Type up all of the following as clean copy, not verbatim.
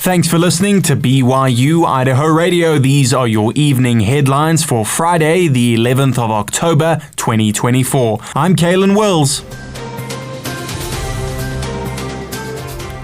Thanks for listening to BYU-Idaho Radio. These are your evening headlines for Friday, the 11th of October, 2024. I'm Kalen Wills.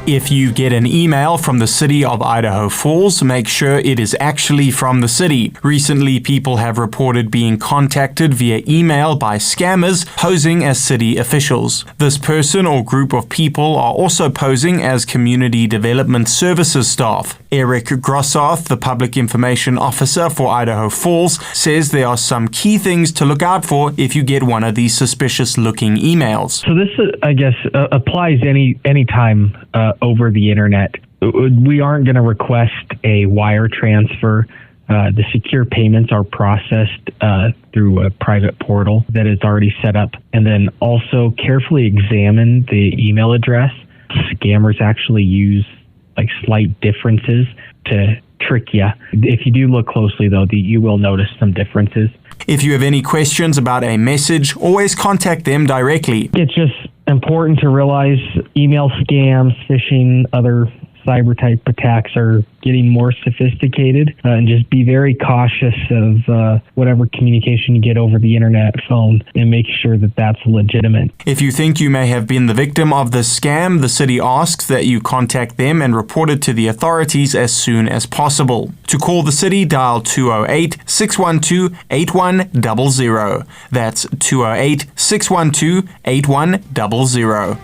If you get an email from the city of Idaho Falls, make sure it is actually from the city. Recently, people have reported being contacted via email by scammers posing as city officials. This person or group of people are also posing as community development services staff. Eric Grossoth, the public information officer for Idaho Falls, says there are some key things to look out for if you get one of these suspicious-looking emails. So this, I guess, applies any time over the internet. We aren't going to request a wire transfer. The secure payments are processed through a private portal that is already set up. And then also carefully examine the email address. Scammers actually use slight differences to trick you. If you do look closely, though, you will notice some differences. If you have any questions about a message, always contact them directly. It's just important to realize email scams, phishing, other cyber-type attacks are getting more sophisticated, and just be very cautious of whatever communication you get over the internet, phone, and make sure that that's legitimate. If you think you may have been the victim of this scam, the city asks that you contact them and report it to the authorities as soon as possible. To call the city, dial 208-612-8100. That's 208-612-8100.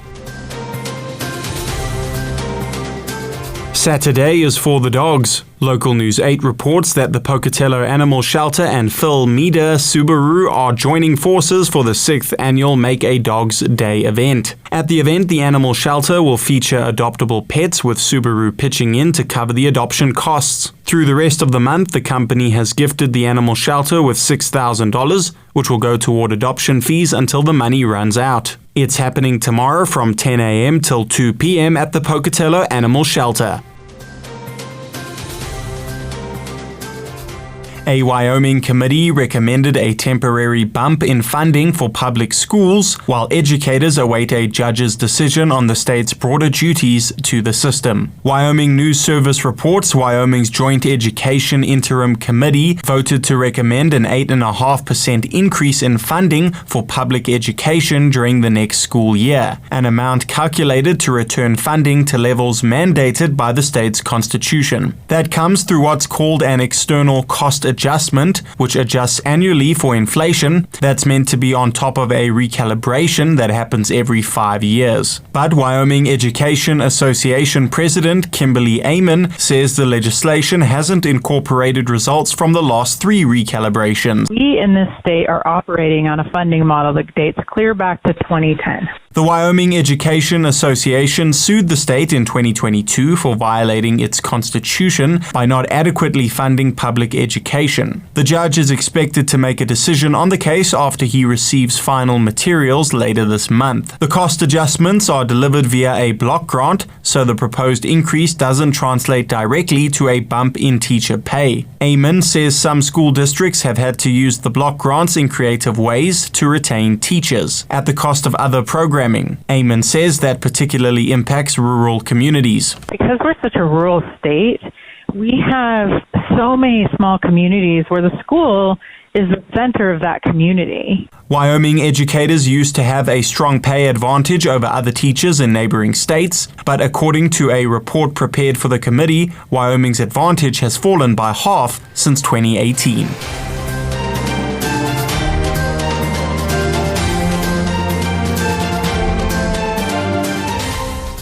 Saturday is for the dogs. Local News 8 reports that the Pocatello Animal Shelter and Phil Meader Subaru are joining forces for the 6th annual Make a Dog's Day event. At the event, the animal shelter will feature adoptable pets, with Subaru pitching in to cover the adoption costs. Through the rest of the month, the company has gifted the animal shelter with $6,000, which will go toward adoption fees until the money runs out. It's happening tomorrow from 10 a.m. till 2 p.m. at the Pocatello Animal Shelter. A Wyoming committee recommended a temporary bump in funding for public schools, while educators await a judge's decision on the state's broader duties to the system. Wyoming News Service reports Wyoming's Joint Education Interim Committee voted to recommend an 8.5% increase in funding for public education during the next school year, an amount calculated to return funding to levels mandated by the state's constitution. That comes through what's called an external cost adjustment, which adjusts annually for inflation. That's meant to be on top of a recalibration that happens every 5 years. But Wyoming Education Association President Kimberly Amon says the legislation hasn't incorporated results from the last 3 recalibrations. We in this state are operating on a funding model that dates clear back to 2010. The Wyoming Education Association sued the state in 2022 for violating its constitution by not adequately funding public education. The judge is expected to make a decision on the case after he receives final materials later this month. The cost adjustments are delivered via a block grant, so the proposed increase doesn't translate directly to a bump in teacher pay. Amon says some school districts have had to use the block grants in creative ways to retain teachers, at the cost of other programs. Amon says that particularly impacts rural communities. Because we're such a rural state, we have so many small communities where the school is the center of that community. Wyoming educators used to have a strong pay advantage over other teachers in neighboring states, but according to a report prepared for the committee, Wyoming's advantage has fallen by half since 2018.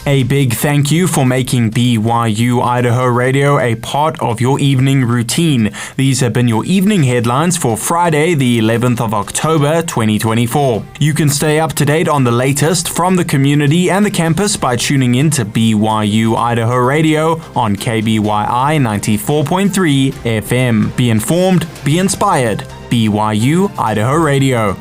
A big thank you for making BYU-Idaho Radio a part of your evening routine. These have been your evening headlines for Friday, the 11th of October, 2024. You can stay up to date on the latest from the community and the campus by tuning in to BYU-Idaho Radio on KBYI 94.3 FM. Be informed, be inspired. BYU-Idaho Radio.